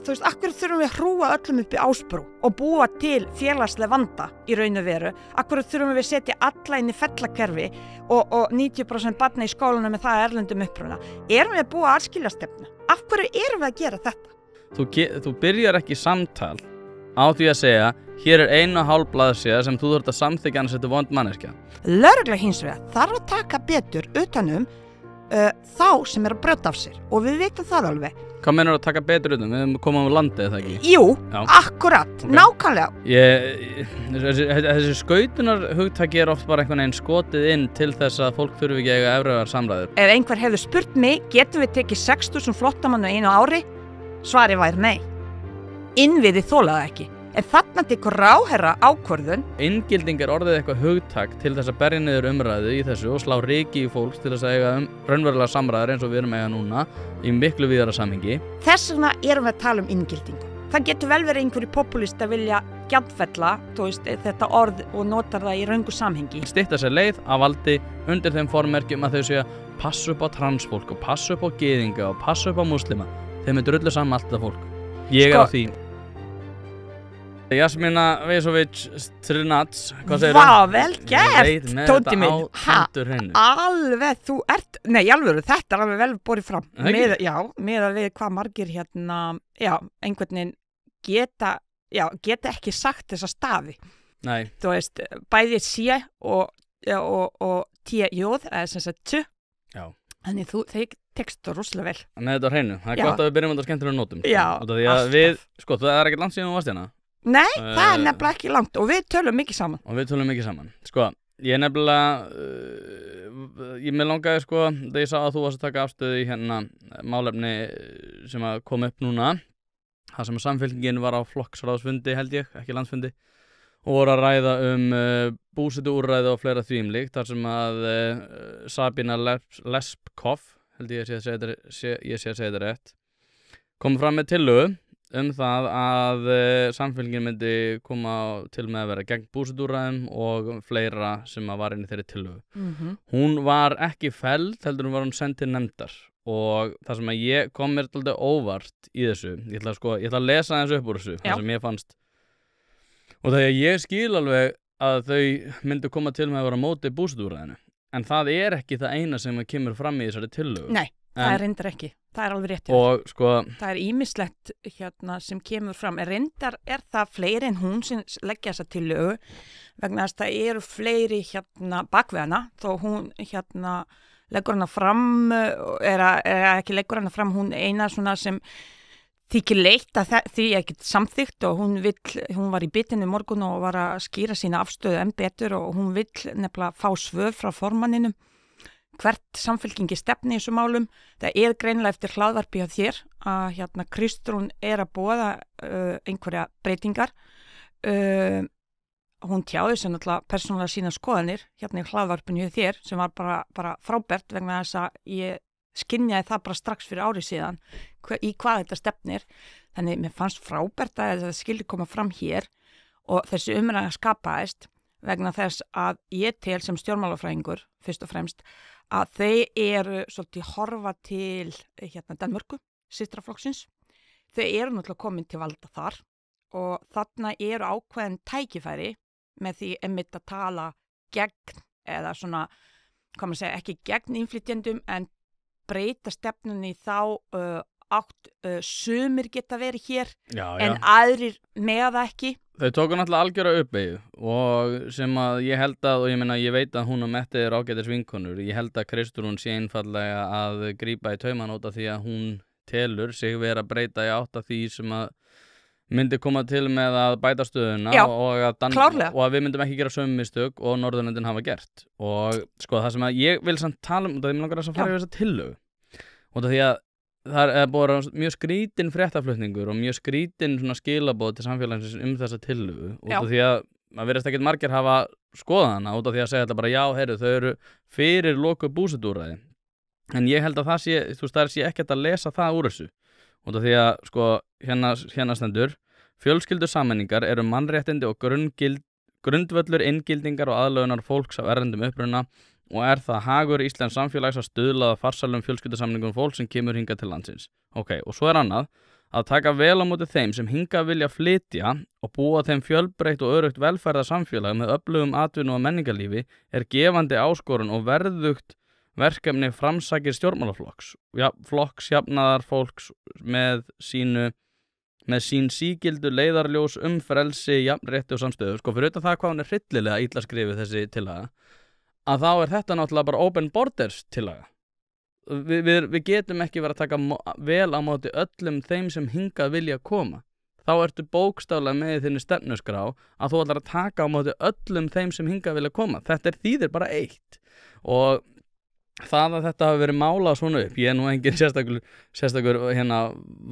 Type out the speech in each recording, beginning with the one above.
þú veist, akkur þurfum við hrúa öllum upp í Ásbrú og búa til félagslega vanda í raun og veru, akkur þurfum við setja alla inn í fellakerfi og 90% barna í skólanum með það erlendum uppruna. Erum við að búa aðskilastefnu? Af hverju erum við að gera þetta? Þú byrjar ekki samtal á því að segja, hér er 1,5 blaðsíða sem þú þarft að samþykkja annars þetta vond manneskja. Lögregla hins vegar þarf að taka betur utanum þá sem er að brjóta af sér og við vitum það alveg. Hvað meinar að taka betur utan? Við komum á landið, eða ekki? Jú, Já. akkurat, nákvæmlega. Þessi skautunar hugtaki oft bara einhvern veginn skotið inn til þess að fólk þurfi ekki að eiga efriðar samræður. Ef einhver hefur spurt mig, getum við tekið 6.000 flottamann á einu ári? Svari væri nei. Innviði þolaði ekki. En þarna tekur ráðherra ákvörðun. Inngilding er orðið eitthvað hugtak til þess að berja niður umræðu í þessu og slá ryki í fólks til þess að eiga raunverulega samræður eins og við erum eiga núna í miklu víðara samhengi. Þess vegna erum við að tala um inngildingu. Það getur vel verið einhverju populist að vilja gjaldfella, þetta orð og notar það í röngu samhengi. Stytta sér leið af valdi undir þeim formerkjum að þau séu að passa upp á transfólk og passa upp á gyðinga og passa upp á múslima. Þeim er drullu saman allt það fólk. Ég er á því. Jasmina Vesovic Strnats, hvað segir Vá, vel gert, Tóti minn. Alveg, þú ert, nei, alveg, þetta er alveg vel borið fram. Með að við hvað margir einhvern veginn geta ekki sagt þessa stafi. Nei. Þú veist, bæði sé og t-jóð, eða sem sagt t. Já. Þannig þeir tekstu rosalega vel. Nei, þetta var hreinu. Það er gott að við byrjum á skemmtilega nótum. Já, alltaf. Það er ekkert langt síðan þú varst hérna. Nei, það er nefnilega ekki langt og við tölum mikið saman. Sko, ég nefnilega, mér langaði þegar ég sá að þú varst að taka afstöðu í hérna málefni sem að kom upp núna, það sem að Samfylkingin var á flokksráðsfundi held ég, ekki landsfundi, og voru að ræða búsetuúrræði og fleira þvíumlíkt, þar sem að Sabina Lespkov, held ég sé að segja þetta rétt, kom fram með tillögu það að Samfylkingin myndi koma til með að vera gegn búsetuúrræðum og fleira sem að var inn í þeirri tillögu. Hún var ekki felld, heldur var hún send til nefndar og það sem að ég kom mér alltaf óvart í þessu, ég ætla að lesa þessu upp úr þessu, það sem ég fannst og þegar ég skil alveg að þau myndu koma til með að vera móti búsetuúrræðinu, en það er ekki það eina sem kemur fram í þessari tillögu. Nei. Það er reyndar ekki, það er alveg rétt. Það er ýmislegt sem kemur fram, en reyndar er það fleiri en hún sem leggja þessa tillögu vegna þess að það eru fleiri bakveðana, þó hún leggur hana fram, ekki leggur hana fram, hún eina svona sem þykir leitt að því ekki samþykkt og hún var í bitinu morgun og var að skýra sína afstöðu enn betur og hún vill nefnilega fá svör frá formanninum hvert Samfylkingi stefni í þessu málum. Það er greinilega eftir hlaðvarpi á þér að Kristrún er að boða einhverja breytingar. Hún tjáði sem náttúrulega persónulega sína skoðanir í hlaðvarpinu hjá þér sem var bara frábært vegna þess að ég skynjaði það bara strax fyrir ári síðan í hvað þetta stefnir. Þannig mér fannst frábært að það skildi koma fram hér og þessi umræða skapaðist vegna þess að ég tel sem stjórnmálafræðingur fyrst og fremst að þau eru svolítið horfa til Danmörku, systraflokksins. Þau eru náttúrulega komin til valda þar og þarna eru ákveðin tækifæri með því einmitt að tala gegn eða svona, hvað maður segja, ekki gegn innflytjendum en breyta stefnunni þá átt sumir geta verið hér en aðrir með ekki. Þau tóku náttúrulega algjöra uppeyju og sem að ég held að, og ég veit að hún og Metti eru ágætis vinkonur, ég held að Kristrún sé einfallega að grípa í tauman út af því að hún telur sig vera að breyta í átt af því sem að myndi koma til með að bæta stöðuna og að við myndum ekki gera sömu mistök og Norðurlöndin hafa gert. Og það sem að ég vil samt tala um, og það er langar að fara yfir þessa tillögu, út af því að það er búið mjög skrítin fréttaflutningur og mjög skrítin skilaboð til samfélagsins þessa tillögu út af því að maður virðist ekkert margir hafa skoðað hana út af því að segja þetta bara þau eru fyrir lokuð búsetuúrræði en ég held að það sé ekkert að lesa það úr þessu út af því að hérna stendur fjölskyldusameiningar eru mannréttindi og grundvöllur inngildingar og aðlögunar fólks af erlendum uppruna og er það hagur Íslands samfélags að stuðla að farsælum fjölskyldusamningum fólk sem kemur hingað til landsins. Ok, og svo er annað að taka vel á móti þeim sem hingað vilja flytja og búa þeim fjölbreytt og öruggt velferðarsamfélag með öflugum atvinnu og menningarlífi gefandi áskorun og verðugt verkefni framsækir stjórnmálaflokks, flokks jafnaðar fólks með sín sígildu leiðarljós frelsi, jafnrétti og samstöðu. Sko, fyrir utan það hvað hún hryllilega illa skrifið þessi tillaga, að þá þetta náttúrulega bara open borders tillaga. Við getum ekki verið að taka vel á móti öllum þeim sem hingað vilja koma. Þá ertu bókstaflega með þinni stefnuskrá að þú ætlar að taka á móti öllum þeim sem hingað vilja koma. Þetta þýðir bara eitt. Og það að þetta hafi verið málað svona upp, ég nú engin sérstakur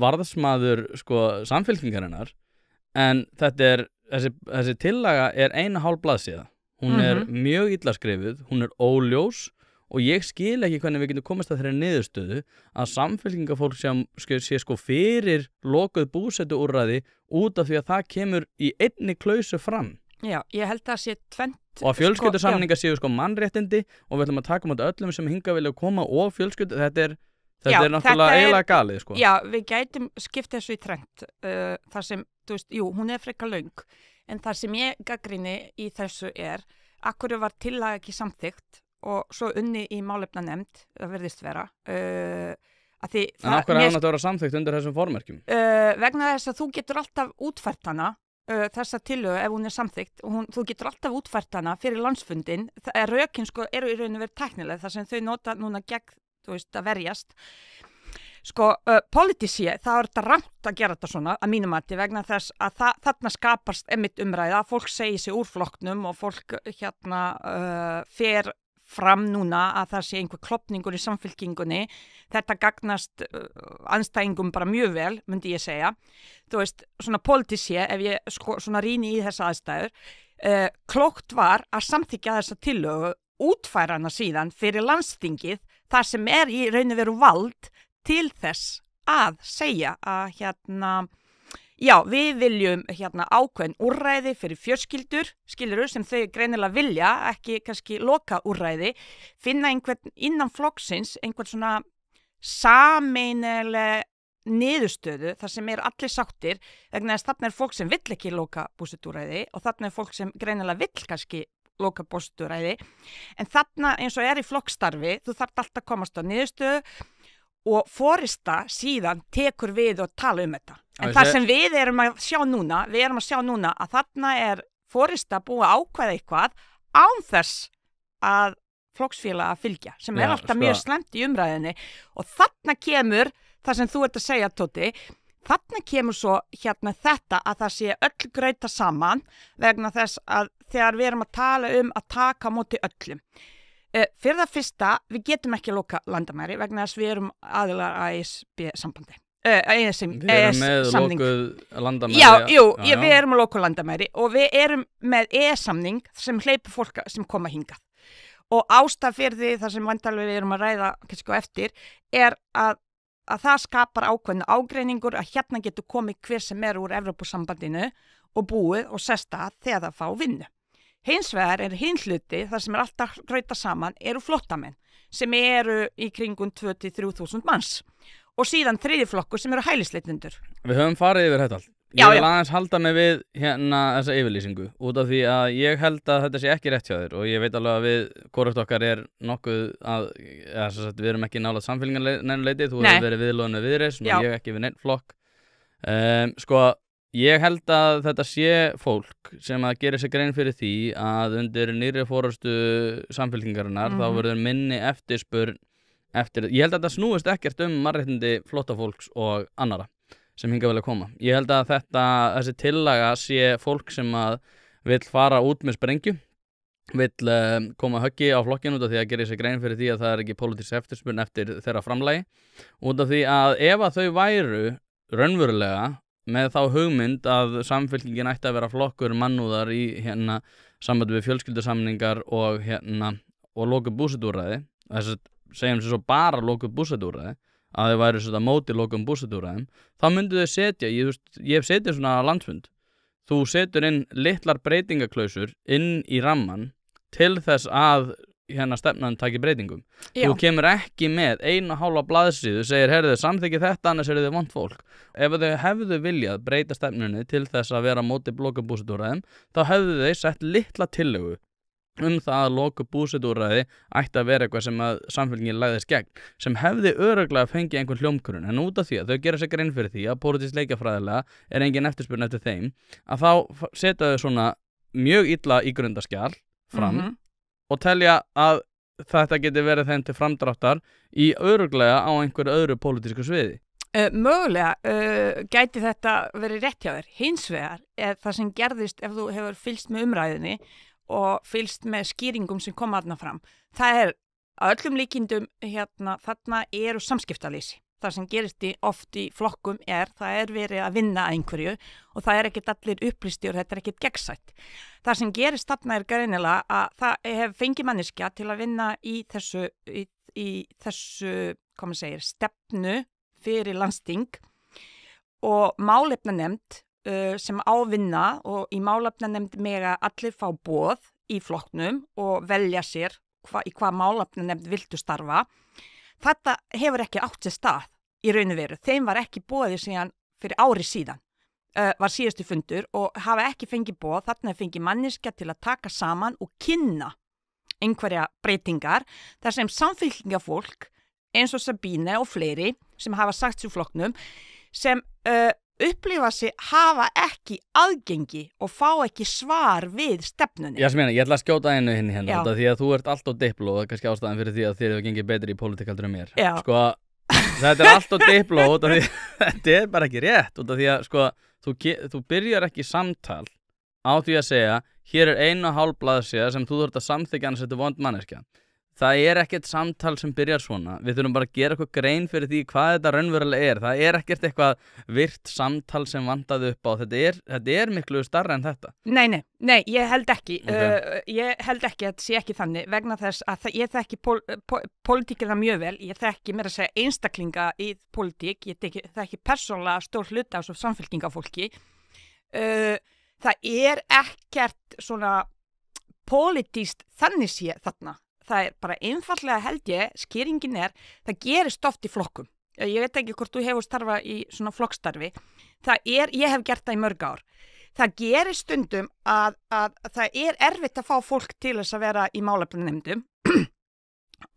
varðsmaður samfylkingarinnar, en þessi tillaga 1,5 blaðsíða. Hún mjög illa skrifuð, hún óljós og ég skil ekki hvernig við getum komast að þeirri niðurstöðu að samfylkingafólk sé fyrir lokuð búsetuúrræði út af því að það kemur í einni klausu fram. Já, ég held að það sé tvennt. Og að fjölskyldusamningar séu mannréttindi og við ætlum að taka á móti öllum sem hingað vilja koma og fjölskyldu, þetta er náttúrulega eiginlega galið, sko. Já, við gætum skipt þessu í tvennt, þar sem, hún frekar löng, en það sem ég gagnrýni í þessu akkur var tillaga ekki samþykkt og svo unni í málefnanefnd, það virðist vera. En akkur hefði þetta verið samþykkt undir þessum formerkjum? Vegna þess að þú getur alltaf útfært hana, þessa tillögu ef hún samþykkt og þú getur alltaf útfært hana fyrir landsfundin. Rökin eru í rauninu verið tæknileg þar sem þau nota núna gegn, að verjast. Politísi, það þetta rangt að gera þetta svona að mínum mati vegna þess að þarna skapast einmitt umræða, fólk segir sig úr flokknum og fólk fer fram núna að það sé einhver klopningur í samfylkingunni. Þetta gagnast andstæðingum bara mjög vel, myndi ég segja. Svona politísi, ef ég svona rýni í þessa aðstæður, klókt var að samþykkja þessa tillögu, útfæra hana síðan fyrir landsþingið, þar sem í raun og veru vald til þess að segja að við viljum ákveðin úrræði fyrir fjölskyldur, skilurðu, sem þau greinilega vilja, ekki kannski loka úrræði, finna einhvern innan flokksins, einhvern svona sameiginlega niðurstöðu, þar sem allir sáttir, vegna þess þarna fólk sem vill ekki loka búsetuúrræði og þarna fólk sem greinilega vill kannski loka búsetuúrræði, en þarna eins og í flokkstarfi, þú þarft alltaf að komast á niðurstöðu og forista síðan tekur við og tala þetta. En það sem við erum að sjá núna, að þarna forista búið að ákveða eitthvað án þess að flokksfélaga að fylgja, sem alltaf mjög slæmt í umræðinni. Og þarna kemur, það sem þú ert að segja, Tóti, þarna kemur svo þetta að það sé öll grauta saman vegna þess að þegar við erum að tala að taka á móti öllum. Fyrir það fyrsta, við getum ekki loka landamæri vegna þess við erum aðilar að ESB-sambandi. Við erum með lokuð landamæri. Já, við erum með lokuð landamæri og við erum með ES-samning sem hleypur fólk sem koma hingað. Og ástæð fyrir því það sem væntanlega við erum að ræða kannski á eftir að það skapar ákveðna ágreiningur að hérna getur komið hver sem úr Evrópusambandinu og búið og sesta þegar það fá vinnu. Hins vegar hinn hluti, það sem alltaf grauta saman, eru flottamenn sem eru í kringum 2-3.000 manns og síðan þriðji flokkur sem eru hælisleitendur. Við höfum farið yfir þetta allt. Ég vil aðeins halda mig við þessa yfirlýsingu út af því að ég held að þetta sé ekki rétt hjá þér og ég veit alveg að við, hvorugt okkar nokkuð við erum ekki nálægt samfélgingarleiti, þú hefur verið viðloðinu Viðreisn og ég ekki við neitt flokk. Ég held að þetta sé fólk sem að gera sér grein fyrir því að undir nýrri forystu samfylkingarinnar þá verður minni eftirspurn eftir. Ég held að þetta snúist ekkert mannréttindi flóttafólks og annara sem hingað vilja koma. Ég held að þessi tillaga sé fólk sem að vill fara út með sprengju, vill koma höggi á flokkinn út af því að gera sér grein fyrir því að það ekki pólitísk eftirspurn eftir þeirra framlagi, út af því að ef að þau væru raunverulega með þá hugmynd að samfylkingin ætti að vera flokkur mannúðar í sambandi við fjölskyldusamningar og lokuð búsetuúrræði, segjum sér svo bara lokuð búsetuúrræði, að þau væri svona móti lokuðum búsetuúrræðum, þá myndu þau setja, ég hef setið svona landsfund, þú setur inn litlar breytingaklausur inn í ramman til þess að stefnan taki breytingum. Já. Þú kemur ekki með 1,5 blaðsíðu, segir, heyrðu, samþykki þetta, annars eru þið vont fólk. Ef þau hefðu viljað breyta stefnunni til þess að vera á móti lokabúsetuúrræðum, þá hefðu þau sett litla tillögu það að lokabúsetuúrræði ætti að vera eitthvað sem að samfélkingin lagðist gegn, sem hefði örugglega fengið einhvern hljómgrunn, en út af því að þau gera sér grein fyrir því að pólitískt leikjafræðilega er engin eftirspurn eftir þeim, að þá setja þau svona mjög illa ígrundaskjal fram og telja að þetta geti verið þeim til framdráttar í örugglega á einhverju öðru pólitísku sviði. Mögulega gæti þetta verið rétt hjá þér. Hins vegar er það sem gerðist ef þú hefur fylgst með umræðinni og fylgst með skýringum sem koma þarna fram. Það er að öllum líkindum þarna eru samskiptaleysi. Það sem gerist oft í flokkum það er verið að vinna að einhverju og það er ekkert allir upplýsti og þetta er ekkert gegnsætt. Það sem gerist þarna er greinilega að það hef fengið manneskja til að vinna í þessu hvað maður segir, stefnu fyrir landsting og málefnanefnd sem ávinna og í málefnanefnd mega allir fá boð í flokknum og velja sér í hvað málefnanefnd viltu starfa. Þetta hefur ekki átt sér stað í raun og veru. Þeim var ekki boðið síðan fyrir ári síðan. Var síðustu fundur og hafa ekki fengið boð, þarna er fengið manneskja til að taka saman og kynna einhverja breytingar þar sem samfylkingafólk eins og Sabine og fleiri sem hafa sagt sér flokknum sem upplifa sig hafa ekki aðgengi og fá ekki svar við stefnunni. Jasmína, ég ætla að skjóta einu hérna því að þú ert allt á dipló og það er kannski ástæðan fyrir því að þér hefur gengið betri í pólitík heldur en mér. Já. Sko, þetta er allt á dipló út af því þetta er bara ekki rétt út af því að sko, þú byrjar ekki samtal á því að segja hér er 1,5 blaðsíða sem þú þurft að samþykkja annars þetta vond manneskja. Það er ekkert samtal sem byrjar svona. Við þurfum bara að gera eitthvað grein fyrir því hvað þetta raunverulega er. Það er ekkert eitthvað virt samtal sem vantaði upp á. Þetta er miklu starra en þetta. Nei, ég held ekki. Okay. Ég held ekki að þetta sé ekki þannig vegna þess að ég þekki pólitíkina mjög vel. Ég þekki meira að segja einstaklinga í pólitík. Ég þekki persónulega stór hluta á svo samfylkingafólki. Það er ekkert svona pólitískt þannig sé þarna. Það er bara einfallega held ég, skýringin það gerist oft í flokkum. Ég veit ekki hvort þú hefur starfað í svona flokkstarfi. Ég hef gert það í mörg ár. Það gerist stundum að það er erfitt að fá fólk til þess að vera í málefnanefndum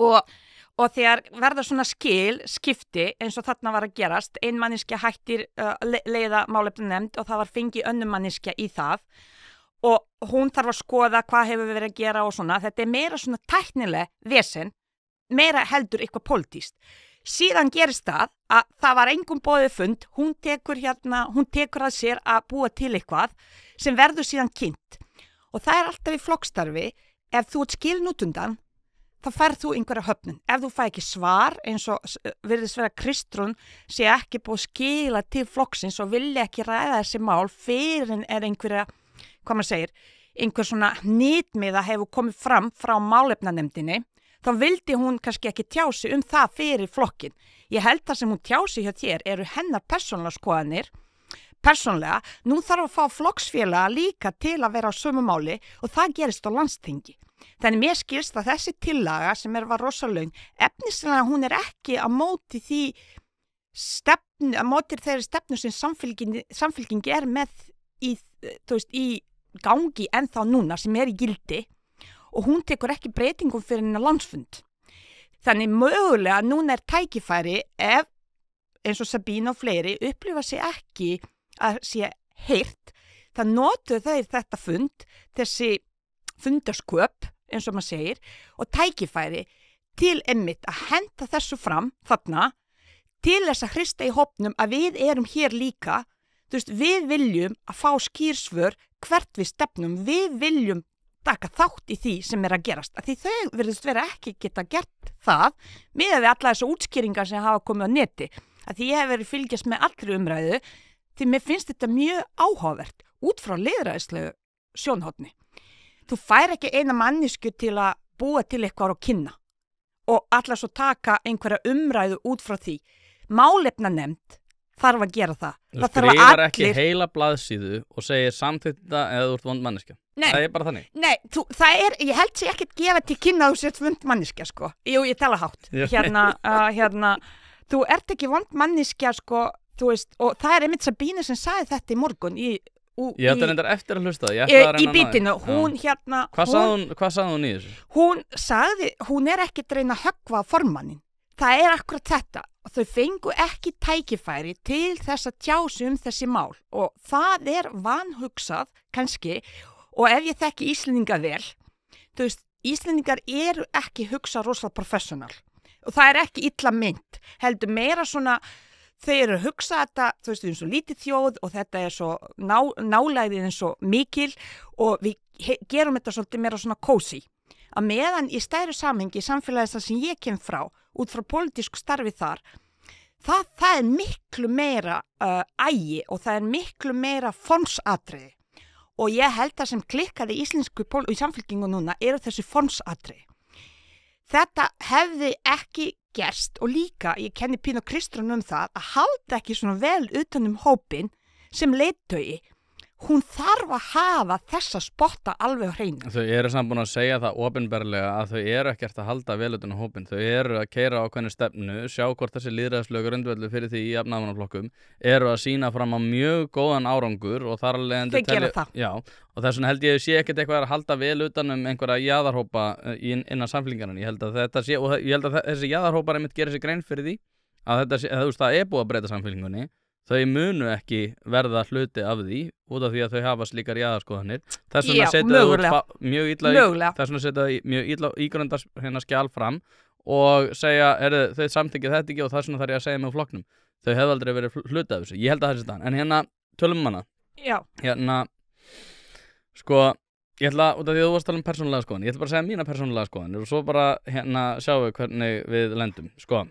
og þegar verða svona skipti eins og þarna var að gerast, ein manneskja hættir leiða málefnanefnd og það var fengið önnur manneskja í það og hún þarf að skoða hvað hefur verið að gera og svona. Þetta er meira svona tæknileg vesen, meira heldur eitthvað pólitískt. Síðan gerist það að það var engum boðið fund, hún tekur að sér að búa til eitthvað sem verður síðan kynnt. Og það er alltaf í flokkstarfi, ef þú ert skilin út undan, þá færð þú einhverja höfnun. Ef þú fæ ekki svar, eins og virðist vera Kristrún sé ekki búið skila til flokksins og vilja ekki ræða þessi mál fyrir en einhverja hvað maður segir, einhver svona hnitmiða hefur komið fram frá málefnanefndinni, þá vildi hún kannski ekki tjási það fyrir flokkin. Ég held það sem hún tjási hjá þér eru hennar persónulega skoðanir. Persónulega, nú þarf að fá flokksfélaga líka til að vera á sömu máli og það gerist á landsþingi. Þannig mér skilst að þessi tillaga sem var rosalöng, efnislega hún ekki á móti því stefnu, á móti þeirri stefnu sem samfylkingi með í gangi ennþá núna sem í gildi og hún tekur ekki breytingum fyrir hennar landsfund. Þannig mögulega núna tækifæri ef eins og Sabine og fleiri upplifa sig ekki að sé heyrt, það notuðu þeir þetta fund, þessi fundarsköp eins og maður segir og tækifæri til einmitt að henda þessu fram þarna til þess að hrista í hópnum að við erum hér líka. Við viljum að fá skýrsvör hvert við stefnum, við viljum taka þátt í því sem að gerast. Því þau virðist vera ekki geta gert það miðað við alla þessu útskýringar sem hafa komið á neti. Því ég hef verið fylgjast með allri umræðu því mér finnst þetta mjög áhugavert út frá lýðræðislegu sjónhorni. Þú fær ekki eina mannesku til að búa til eitthvað og kynna og alla svo taka einhverja umræðu út frá því. Málefnanefnd, þarf að gera það. Þú Það þarf að skrifar ekki allir... heila blaðsíðu og segir samþykta eða þú ert vond manneskja. Nei. Það er bara þannig. Nei, það er, ég held sér ekkert gefa til kynna að þú sért vond manneskja, sko. Jú, ég tala hátt. Já. Hérna, þú ert ekki vond manneskja, sko, þú veist, og það er einmitt Sabína sem sagði þetta í morgun Ég ætla reyndar eftir að hlusta það. Í bítinu, hún hérna... Hvað sagði hún í þessu? Hún sagði, hún er ekki að reyna að höggva formannin. Það er akkurat þetta. Þau fengu ekki tækifæri til þess að tjási þessi mál og það er vanhugsað kannski og ef ég þekki Íslendinga vel, þú veist, Íslendingar eru ekki hugsað rosalega professional og það er ekki illa mynd, heldur meira svona, þau eru að hugsa þetta, þú veist, við erum svo lítið þjóð og þetta er svo nálægðin svo mikil og við gerum þetta svolítið meira svona kósi. Að meðan í stærri samhengi samfélagis það sem ég kem frá, út frá pólitísku starfi þar, það er miklu meira ægi og það er miklu meira formsatriði. Og ég held að sem klikkaði í samfélkingu núna eru þessi formsatriði. Þetta hefði ekki gerst og líka, ég kenni Pínu Kristrún það, að halda ekki svona vel utan hópin sem leiðtogi. Hún þarf að hafa þessa spotta alveg á hreinu. Þau eru samt búin að segja það opinberlega að þau eru ekkert að halda vel utan hópin. Þau eru að keyra ákveðna stefnu, sjá hvort þessi lýðræðislegu grundvellu fyrir því í jafnaðarmannaflokkum eru að sýna fram á mjög góðan árangur og þar alveg þau gera það. Já, og þess vegna held ég sé ekkert eitthvað að halda vel utan einhverja jaðarhópa innan samfélkingarnar. Ég held að þetta sé, og ég held að þessi jaðarhópar einmitt gerir sig grein fyrir því að þetta sé, það er búið að breyta samfélkingunni. Þau munu ekki verða hluti af því út af því að þau hafa slíkar jaðarskoðanir. Þess vegna setja þau mjög illa ígrundar hérna skjal fram og segja, þau samþykkið þetta ekki og þess vegna þarf ég að segja mig úr flokknum. Þau hefðu aldrei verið hluti af þessu. Ég held að það sé þetta. En hérna, tölum hana. Já. Hérna, sko, ég ætla, út af því að þú varst að tala persónulega skoðanir, ég ætla bara að segja mína persónulega skoðanir og svo bara hérna sjáum við hvernig við lendum. Sko,